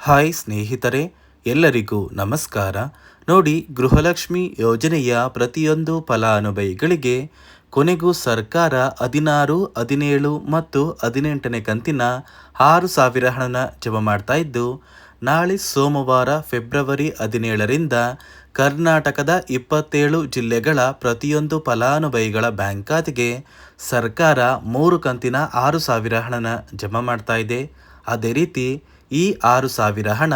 Hi ಸ್ನೇಹಿತರೆ, ಎಲ್ಲರಿಗೂ ನಮಸ್ಕಾರ. ನೋಡಿ, ಗೃಹಲಕ್ಷ್ಮಿ ಯೋಜನೆಯ ಪ್ರತಿಯೊಂದು ಫಲಾನುಭವಿಗಳಿಗೆ ಕೊನೆಗೂ ಸರ್ಕಾರ 16, 17 ಮತ್ತು 18ನೇ ಕಂತಿನ 6,000 ಹಣನ ಜಮಾ ಮಾಡ್ತಾ ಇದ್ದು, ನಾಳೆ ಸೋಮವಾರ ಫೆಬ್ರವರಿ 17ರಿಂದ ಕರ್ನಾಟಕದ 27 ಜಿಲ್ಲೆಗಳ ಪ್ರತಿಯೊಂದು ಫಲಾನುಭವಿಗಳ ಬ್ಯಾಂಕ್ ಖಾತೆಗೆ ಸರ್ಕಾರ 3 ಕಂತಿನ 6,000 ಹಣನ ಜಮಾ ಮಾಡ್ತಾ ಇದೆ. ಅದೇ ರೀತಿ ಈ 6,000 ಹಣ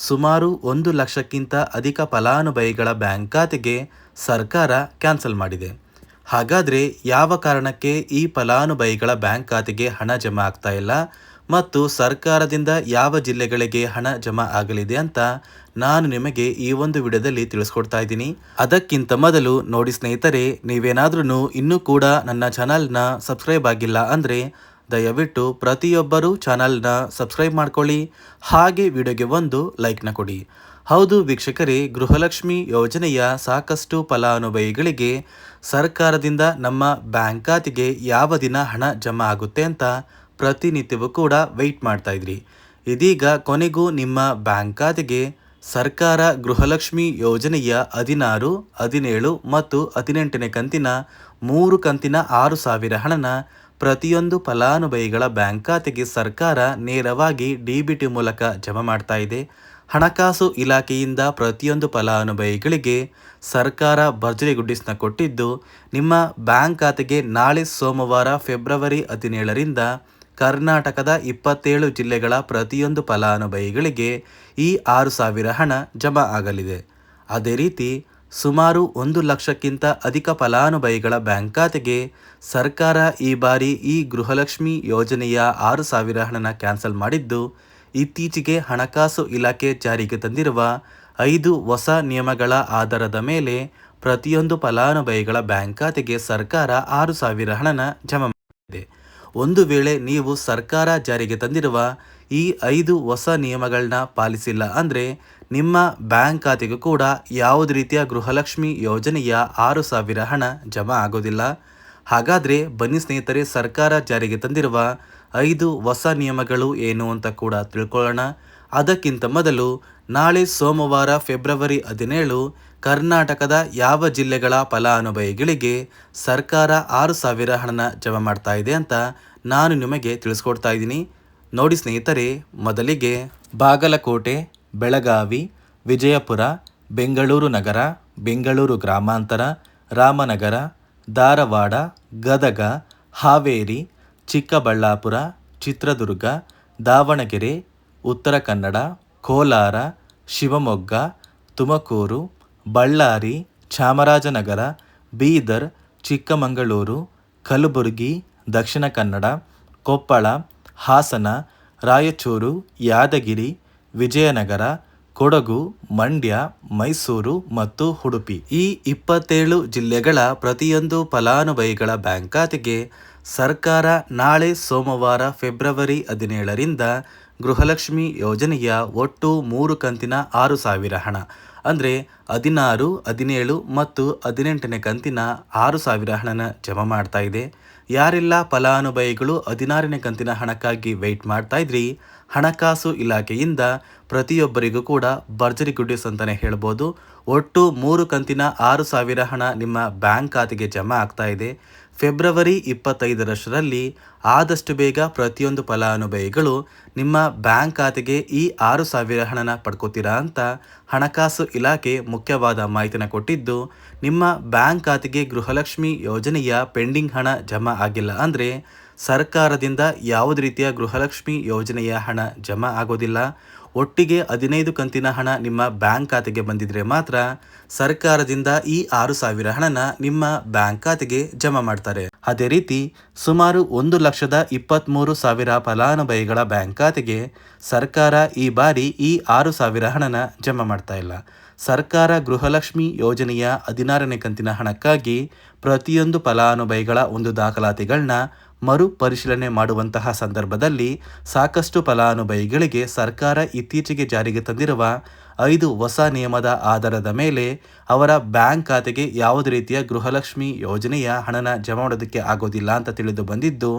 ಸುಮಾರು 1,00,000ಕ್ಕಿಂತ ಅಧಿಕ ಫಲಾನುಭವಿಗಳ ಬ್ಯಾಂಕ್ ಖಾತೆಗೆ ಸರ್ಕಾರ ಕ್ಯಾನ್ಸಲ್ ಮಾಡಿದೆ. ಹಾಗಾದರೆ ಯಾವ ಕಾರಣಕ್ಕೆ ಈ ಫಲಾನುಭವಿಗಳ ಬ್ಯಾಂಕ್ ಖಾತೆಗೆ ಹಣ ಜಮಾ ಆಗ್ತಾ ಇಲ್ಲ ಮತ್ತು ಸರ್ಕಾರದಿಂದ ಯಾವ ಜಿಲ್ಲೆಗಳಿಗೆ ಹಣ ಜಮಾ ಆಗಲಿದೆ ಅಂತ ನಾನು ನಿಮಗೆ ಈ ಒಂದು ವಿಡಿಯೋದಲ್ಲಿ ತಿಳಿಸ್ಕೊಡ್ತಾ ಇದ್ದೀನಿ. ಅದಕ್ಕಿಂತ ಮೊದಲು ನೋಡಿ ಸ್ನೇಹಿತರೆ, ನೀವೇನಾದ್ರೂ ಇನ್ನೂ ಕೂಡ ನನ್ನ ಚಾನಲ್ನ ಸಬ್ಸ್ಕ್ರೈಬ್ ಆಗಿಲ್ಲ ಅಂದರೆ ದಯವಿಟ್ಟು ಪ್ರತಿಯೊಬ್ಬರೂ ಚಾನಲ್ನ ಸಬ್ಸ್ಕ್ರೈಬ್ ಮಾಡ್ಕೊಳ್ಳಿ, ಹಾಗೆ ವಿಡಿಯೋಗೆ ಒಂದು ಲೈಕ್ನ ಕೊಡಿ. ಹೌದು ವೀಕ್ಷಕರೇ, ಗೃಹಲಕ್ಷ್ಮಿ ಯೋಜನೆಯ ಸಾಕಷ್ಟು ಫಲಾನುಭವಿಗಳಿಗೆ ಸರ್ಕಾರದಿಂದ ನಮ್ಮ ಬ್ಯಾಂಕ್ ಖಾತೆಗೆ ಯಾವ ದಿನ ಹಣ ಜಮಾ ಆಗುತ್ತೆ ಅಂತ ಪ್ರತಿನಿತ್ಯವೂ ಕೂಡ ವೆಯ್ಟ್ ಮಾಡ್ತಾ ಇದ್ರಿ. ಇದೀಗ ಕೊನೆಗೂ ನಿಮ್ಮ ಬ್ಯಾಂಕ್ ಖಾತೆಗೆ ಸರ್ಕಾರ ಗೃಹಲಕ್ಷ್ಮಿ ಯೋಜನೆಯ 16, 17 ಮತ್ತು 18ನೇ ಕಂತಿನ 3 ಕಂತಿನ 6,000 ಹಣನ ಪ್ರತಿಯೊಂದು ಫಲಾನುಭವಿಗಳ ಬ್ಯಾಂಕ್ ಖಾತೆಗೆ ಸರ್ಕಾರ ನೇರವಾಗಿ DBT ಮೂಲಕ ಜಮಾ ಮಾಡ್ತಾ ಇದೆ. ಹಣಕಾಸು ಇಲಾಖೆಯಿಂದ ಪ್ರತಿಯೊಂದು ಫಲಾನುಭವಿಗಳಿಗೆ ಸರ್ಕಾರ ಭರ್ಜರಿ ಗುಡ್ಡಿಸ್ನ ಕೊಟ್ಟಿದ್ದು, ನಿಮ್ಮ ಬ್ಯಾಂಕ್ ಖಾತೆಗೆ ನಾಳೆ ಸೋಮವಾರ ಫೆಬ್ರವರಿ 17ರಿಂದ ಕರ್ನಾಟಕದ 27 ಜಿಲ್ಲೆಗಳ ಪ್ರತಿಯೊಂದು ಫಲಾನುಭವಿಗಳಿಗೆ ಈ 6,000 ಹಣ ಜಮಾ ಆಗಲಿದೆ. ಅದೇ ರೀತಿ ಸುಮಾರು 1,00,000ಕ್ಕಿಂತ ಅಧಿಕ ಫಲಾನುಭವಿಗಳ ಬ್ಯಾಂಕ್ ಖಾತೆಗೆ ಸರ್ಕಾರ ಈ ಬಾರಿ ಈ ಗೃಹಲಕ್ಷ್ಮಿ ಯೋಜನೆಯ 6,000 ಹಣನ ಕ್ಯಾನ್ಸಲ್ ಮಾಡಿದ್ದು, ಇತ್ತೀಚೆಗೆ ಹಣಕಾಸು ಇಲಾಖೆ ಜಾರಿಗೆ ತಂದಿರುವ 5 ಹೊಸ ನಿಯಮಗಳ ಆಧಾರದ ಮೇಲೆ ಪ್ರತಿಯೊಂದು ಫಲಾನುಭವಿಗಳ ಬ್ಯಾಂಕ್ ಖಾತೆಗೆ ಸರ್ಕಾರ 6,000 ಹಣನ ಜಮಾ ಮಾಡಿದೆ. ಒಂದು ವೇಳೆ ನೀವು ಸರ್ಕಾರ ಜಾರಿಗೆ ತಂದಿರುವ ಈ 5 ಹೊಸ ನಿಯಮಗಳನ್ನ ಪಾಲಿಸಿಲ್ಲ ಅಂದರೆ ನಿಮ್ಮ ಬ್ಯಾಂಕ್ ಖಾತೆಗೂ ಕೂಡ ಯಾವುದೇ ರೀತಿಯ ಗೃಹಲಕ್ಷ್ಮಿ ಯೋಜನೆಯ 6,000 ಹಣ ಜಮಾ ಆಗೋದಿಲ್ಲ. ಹಾಗಾದರೆ ಬನ್ನಿ ಸ್ನೇಹಿತರೆ, ಸರ್ಕಾರ ಜಾರಿಗೆ ತಂದಿರುವ 5 ಹೊಸ ನಿಯಮಗಳು ಏನು ಅಂತ ಕೂಡ ತಿಳ್ಕೊಳ್ಳೋಣ. ಅದಕ್ಕಿಂತ ಮೊದಲು ನಾಳೆ ಸೋಮವಾರ ಫೆಬ್ರವರಿ 17 ಕರ್ನಾಟಕದ ಯಾವ ಜಿಲ್ಲೆಗಳ ಫಲಾನುಭವಿಗಳಿಗೆ ಸರ್ಕಾರ 6,000 ಹಣನ ಜಮಾ ಮಾಡ್ತಾ ಇದೆ ಅಂತ ನಾನು ನಿಮಗೆ ತಿಳಿಸ್ಕೊಡ್ತಾ ಇದ್ದೀನಿ. ನೋಡಿ ಸ್ನೇಹಿತರೆ, ಮೊದಲಿಗೆ ಬಾಗಲಕೋಟೆ, ಬೆಳಗಾವಿ, ವಿಜಯಪುರ, ಬೆಂಗಳೂರು ನಗರ, ಬೆಂಗಳೂರು ಗ್ರಾಮಾಂತರ, ರಾಮನಗರ, ಧಾರವಾಡ, ಗದಗ, ಹಾವೇರಿ, ಚಿಕ್ಕಬಳ್ಳಾಪುರ, ಚಿತ್ರದುರ್ಗ, ದಾವಣಗೆರೆ, ಉತ್ತರ ಕನ್ನಡ, ಕೋಲಾರ, ಶಿವಮೊಗ್ಗ, ತುಮಕೂರು, ಬಳ್ಳಾರಿ, ಚಾಮರಾಜನಗರ, ಬೀದರ್, ಚಿಕ್ಕಮಗಳೂರು, ಕಲಬುರಗಿ, ದಕ್ಷಿಣ ಕನ್ನಡ, ಕೊಪ್ಪಳ, ಹಾಸನ, ರಾಯಚೂರು, ಯಾದಗಿರಿ, ವಿಜಯನಗರ, ಕೊಡಗು, ಮಂಡ್ಯ, ಮೈಸೂರು ಮತ್ತು ಉಡುಪಿ ಈ 27 ಜಿಲ್ಲೆಗಳ ಪ್ರತಿಯೊಂದು ಫಲಾನುಭವಿಗಳ ಬ್ಯಾಂಕ್ ಖಾತೆಗೆ ಸರ್ಕಾರ ನಾಳೆ ಸೋಮವಾರ ಫೆಬ್ರವರಿ 17ರಿಂದ ಗೃಹಲಕ್ಷ್ಮಿ ಯೋಜನೆಯ ಒಟ್ಟು 3 ಕಂತಿನ 6,000 ಹಣ ಅಂದರೆ 16, 17 ಮತ್ತು 18ನೇ ಕಂತಿನ 6,000 ಹಣನ ಜಮಾ ಮಾಡ್ತಾ ಇದೆ. ಯಾರೆಲ್ಲ ಫಲಾನುಭವಿಗಳು 16ನೇ ಕಂತಿನ ಹಣಕ್ಕಾಗಿ ವೆಯ್ಟ್ ಮಾಡ್ತಾ ಇದ್ರಿ, ಹಣಕಾಸು ಇಲಾಖೆಯಿಂದ ಪ್ರತಿಯೊಬ್ಬರಿಗೂ ಕೂಡ ಭರ್ಜರಿ ಗುಡ್ಡಿಸ್ ಅಂತಲೇ ಹೇಳ್ಬೋದು. ಒಟ್ಟು 3 ಕಂತಿನ 6,000 ಹಣ ನಿಮ್ಮ ಬ್ಯಾಂಕ್ ಖಾತೆಗೆ ಜಮಾ ಆಗ್ತಾ ಇದೆ. ಫೆಬ್ರವರಿ 25ರಷ್ಟರಲ್ಲಿ ಆದಷ್ಟು ಬೇಗ ಪ್ರತಿಯೊಂದು ಫಲಾನುಭವಿಗಳು ನಿಮ್ಮ ಬ್ಯಾಂಕ್ ಖಾತೆಗೆ ಈ 6,000 ಹಣನ ಪಡ್ಕೋತೀರಾ ಅಂತ ಹಣಕಾಸು ಇಲಾಖೆ ಮುಖ್ಯವಾದ ಮಾಹಿತಿನ ಕೊಟ್ಟಿದ್ದು, ನಿಮ್ಮ ಬ್ಯಾಂಕ್ ಖಾತೆಗೆ ಗೃಹಲಕ್ಷ್ಮಿ ಯೋಜನೆಯ ಪೆಂಡಿಂಗ್ ಹಣ ಜಮಾ ಆಗಿಲ್ಲ ಅಂದರೆ ಸರ್ಕಾರದಿಂದ ಯಾವುದೇ ರೀತಿಯ ಗೃಹಲಕ್ಷ್ಮಿ ಯೋಜನೆಯ ಹಣ ಜಮಾ ಆಗೋದಿಲ್ಲ. ಒಟ್ಟಿಗೆ 15 ಕಂತಿನ ಹಣ ನಿಮ್ಮ ಬ್ಯಾಂಕ್ ಖಾತೆಗೆ ಬಂದಿದ್ರೆ ಮಾತ್ರ ಸರ್ಕಾರದಿಂದ ಈ 6,000 ಹಣನ ನಿಮ್ಮ ಬ್ಯಾಂಕ್ ಖಾತೆಗೆ ಜಮಾ ಮಾಡ್ತಾರೆ. ಅದೇ ರೀತಿ ಸುಮಾರು 1,23,000 ಫಲಾನುಭವಿಗಳ ಬ್ಯಾಂಕ್ ಖಾತೆಗೆ ಸರ್ಕಾರ ಈ ಬಾರಿ ಈ 6,000 ಹಣನ ಜಮಾ ಮಾಡ್ತಾ ಇಲ್ಲ. ಸರ್ಕಾರ ಗೃಹಲಕ್ಷ್ಮಿ ಯೋಜನೆಯ 16ನೇ ಕಂತಿನ ಹಣಕ್ಕಾಗಿ ಪ್ರತಿಯೊಂದು ಫಲಾನುಭವಿಗಳ ಒಂದು ದಾಖಲಾತಿಗಳನ್ನ ಮರು ಪರಿಶೀಲನೆ ಮಾಡುವಂತಹ ಸಂದರ್ಭದಲ್ಲಿ ಸಾಕಷ್ಟು ಫಲಾನುಭವಿಗಳಿಗೆ ಸರ್ಕಾರ ಇತ್ತೀಚೆಗೆ ಜಾರಿಗೆ ತಂದಿರುವ 5 ಹೊಸ ನಿಯಮದ ಆಧಾರದ ಮೇಲೆ ಅವರ ಬ್ಯಾಂಕ್ ಖಾತೆಗೆ ಯಾವುದೇ ರೀತಿಯ ಗೃಹಲಕ್ಷ್ಮಿ ಯೋಜನೆಯ ಹಣನ ಜಮಾ ಮಾಡೋದಕ್ಕೆ ಆಗೋದಿಲ್ಲ ಅಂತ ತಿಳಿದು ಬಂದಿದ್ದು,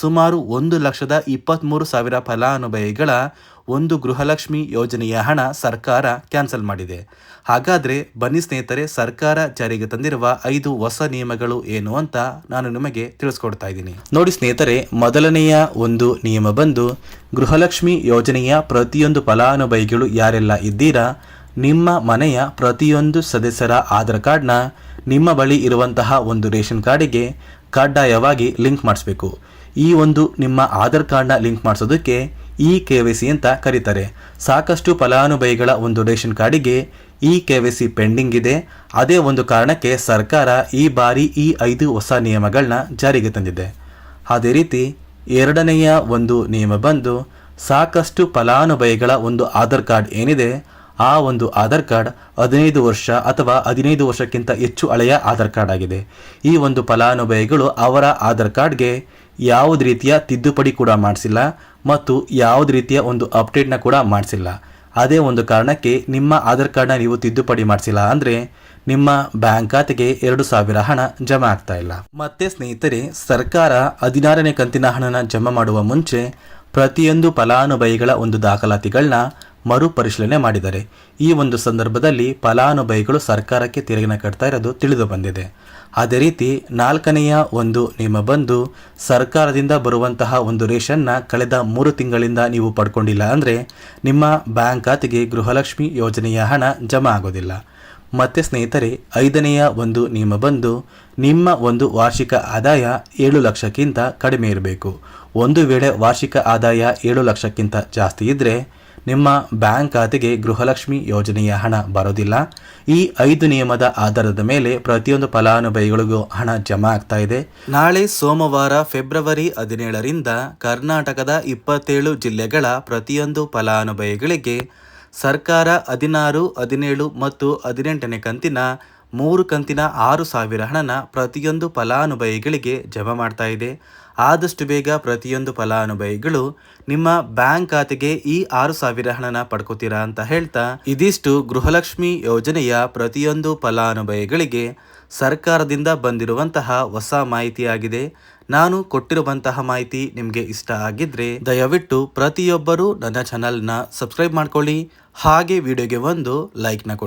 ಸುಮಾರು 1,23,000 ಫಲಾನುಭವಿಗಳ ಒಂದು ಗೃಹಲಕ್ಷ್ಮಿ ಯೋಜನೆಯ ಹಣ ಸರ್ಕಾರ ಕ್ಯಾನ್ಸಲ್ ಮಾಡಿದೆ. ಹಾಗಾದರೆ ಬನ್ನಿ ಸ್ನೇಹಿತರೆ, ಸರ್ಕಾರ ಜಾರಿಗೆ ತಂದಿರುವ 5 ಹೊಸ ನಿಯಮಗಳು ಏನು ಅಂತ ನಾನು ನಿಮಗೆ ತಿಳಿಸ್ಕೊಡ್ತಾ ಇದ್ದೀನಿ. ನೋಡಿ ಸ್ನೇಹಿತರೆ, ಮೊದಲನೆಯ ಒಂದು ನಿಯಮ ಬಂದು ಗೃಹಲಕ್ಷ್ಮಿ ಯೋಜನೆಯ ಪ್ರತಿಯೊಂದು ಫಲಾನುಭವಿಗಳು ಯಾರೆಲ್ಲ ಇದ್ದೀರಾ, ನಿಮ್ಮ ಮನೆಯ ಪ್ರತಿಯೊಂದು ಸದಸ್ಯರ ಆಧಾರ್ ಕಾರ್ಡ್ನ ನಿಮ್ಮ ಬಳಿ ಇರುವಂತಹ ಒಂದು ರೇಷನ್ ಕಾರ್ಡಿಗೆ ಕಡ್ಡಾಯವಾಗಿ ಲಿಂಕ್ ಮಾಡಿಸ್ಬೇಕು. ಈ ಒಂದು ನಿಮ್ಮ ಆಧಾರ್ ಕಾರ್ಡ್ನ ಲಿಂಕ್ ಮಾಡಿಸೋದಕ್ಕೆ KYC ಅಂತ ಕರೀತಾರೆ. ಸಾಕಷ್ಟು ಫಲಾನುಭವಿಗಳ ಒಂದು ರೇಷನ್ ಕಾರ್ಡಿಗೆ KYC ಪೆಂಡಿಂಗ್ ಇದೆ. ಅದೇ ಒಂದು ಕಾರಣಕ್ಕೆ ಸರ್ಕಾರ ಈ ಬಾರಿ ಈ 5 ಹೊಸ ನಿಯಮಗಳನ್ನ ಜಾರಿಗೆ ತಂದಿದೆ. ಅದೇ ರೀತಿ ಎರಡನೆಯ ಒಂದು ನಿಯಮ ಬಂದು ಸಾಕಷ್ಟು ಫಲಾನುಭವಿಗಳ ಒಂದು ಆಧಾರ್ ಕಾರ್ಡ್ ಏನಿದೆ, ಆ ಒಂದು ಆಧಾರ್ ಕಾರ್ಡ್ 15 ವರ್ಷ ಅಥವಾ 15 ವರ್ಷಕ್ಕಿಂತ ಹೆಚ್ಚು ಹಳೆಯ ಆಧಾರ್ ಕಾರ್ಡ್ ಆಗಿದೆ. ಈ ಒಂದು ಫಲಾನುಭವಿಗಳು ಅವರ ಆಧಾರ್ ಕಾರ್ಡ್ಗೆ ಯಾವುದೇ ರೀತಿಯ ತಿದ್ದುಪಡಿ ಕೂಡ ಮಾಡಿಸಿಲ್ಲ ಮತ್ತು ಯಾವುದೇ ರೀತಿಯ ಒಂದು ಅಪ್ಡೇಟ್ನ ಕೂಡ ಮಾಡಿಸಿಲ್ಲ. ಅದೇ ಒಂದು ಕಾರಣಕ್ಕೆ ನಿಮ್ಮ ಆಧಾರ್ ಕಾರ್ಡ್ನ ನೀವು ತಿದ್ದುಪಡಿ ಮಾಡಿಸಿಲ್ಲ ಅಂದರೆ ನಿಮ್ಮ ಬ್ಯಾಂಕ್ ಖಾತೆಗೆ 2,000 ಹಣ ಜಮಾ ಆಗ್ತಾ ಇಲ್ಲ. ಮತ್ತೆ ಸ್ನೇಹಿತರೆ, ಸರ್ಕಾರ 16ನೇ ಕಂತಿನ ಹಣನ ಜಮಾ ಮಾಡುವ ಮುಂಚೆ ಪ್ರತಿಯೊಂದು ಫಲಾನುಭವಿಗಳ ಒಂದು ದಾಖಲಾತಿಗಳನ್ನ ಮರುಪರಿಶೀಲನೆ ಮಾಡಿದ್ದಾರೆ. ಈ ಒಂದು ಸಂದರ್ಭದಲ್ಲಿ ಫಲಾನುಭವಿಗಳು ಸರ್ಕಾರಕ್ಕೆ ತೆರಿಗೆನ ಕಟ್ತಾ ಇರೋದು ತಿಳಿದು ಬಂದಿದೆ. ಅದೇ ರೀತಿ 4ನೆಯ ಒಂದು ನಿಯಮ ಬಂದು ಸರ್ಕಾರದಿಂದ ಬರುವಂತಹ ಒಂದು ರೇಷನ್ನ ಕಳೆದ 3 ತಿಂಗಳಿಂದ ನೀವು ಪಡ್ಕೊಂಡಿಲ್ಲ ಅಂದರೆ ನಿಮ್ಮ ಬ್ಯಾಂಕ್ ಖಾತೆಗೆ ಗೃಹಲಕ್ಷ್ಮಿ ಯೋಜನೆಯ ಹಣ ಜಮಾ ಆಗೋದಿಲ್ಲ. ಮತ್ತು ಸ್ನೇಹಿತರೆ, 5ನೆಯ ಒಂದು ನಿಯಮ ಬಂದು ನಿಮ್ಮ ಒಂದು ವಾರ್ಷಿಕ ಆದಾಯ 7 ಲಕ್ಷಕ್ಕಿಂತ ಕಡಿಮೆ ಇರಬೇಕು. ಒಂದು ವೇಳೆ ವಾರ್ಷಿಕ ಆದಾಯ 7 ಲಕ್ಷಕ್ಕಿಂತ ಜಾಸ್ತಿ ಇದ್ದರೆ ನಿಮ್ಮ ಬ್ಯಾಂಕ್ ಖಾತೆಗೆ ಗೃಹಲಕ್ಷ್ಮಿ ಯೋಜನೆಯ ಹಣ ಬರೋದಿಲ್ಲ. ಈ 5 ನಿಯಮದ ಆಧಾರದ ಮೇಲೆ ಪ್ರತಿಯೊಂದು ಫಲಾನುಭವಿಗಳಿಗೂ ಹಣ ಜಮಾ ಆಗ್ತಾ ಇದೆ. ನಾಳೆ ಸೋಮವಾರ ಫೆಬ್ರವರಿ 17ರಿಂದ ಕರ್ನಾಟಕದ 27 ಜಿಲ್ಲೆಗಳ ಪ್ರತಿಯೊಂದು ಫಲಾನುಭವಿಗಳಿಗೆ ಸರ್ಕಾರ 16, 17 ಮತ್ತು 18ನೇ ಕಂತಿನ 3 ಕಂತಿನ 6,000 ಹಣನ ಪ್ರತಿಯೊಂದು ಫಲಾನುಭವಿಗಳಿಗೆ ಜಮಾ ಮಾಡ್ತಾ ಇದೆ. ಆದಷ್ಟು ಬೇಗ ಪ್ರತಿಯೊಂದು ಫಲಾನುಭವಿಗಳು ನಿಮ್ಮ ಬ್ಯಾಂಕ್ ಖಾತೆಗೆ ಈ 6,000 ಹಣನ ಪಡ್ಕೋತೀರಾ ಅಂತ ಹೇಳ್ತಾ, ಇದಿಷ್ಟು ಗೃಹಲಕ್ಷ್ಮಿ ಯೋಜನೆಯ ಪ್ರತಿಯೊಂದು ಫಲಾನುಭವಿಗಳಿಗೆ ಸರ್ಕಾರದಿಂದ ಬಂದಿರುವಂತಹ ಹೊಸ ಮಾಹಿತಿಯಾಗಿದೆ. ನಾನು ಕೊಟ್ಟಿರುವಂತಹ ಮಾಹಿತಿ ನಿಮಗೆ ಇಷ್ಟ ಆಗಿದ್ರೆ ದಯವಿಟ್ಟು ಪ್ರತಿಯೊಬ್ಬರು ನನ್ನ ಚಾನಲ್ನ ಸಬ್ಸ್ಕ್ರೈಬ್ ಮಾಡ್ಕೊಳ್ಳಿ. ಹಾಗೆ ವಿಡಿಯೋಗೆ ಒಂದು ಲೈಕ್ನ ಕೊಡಿ.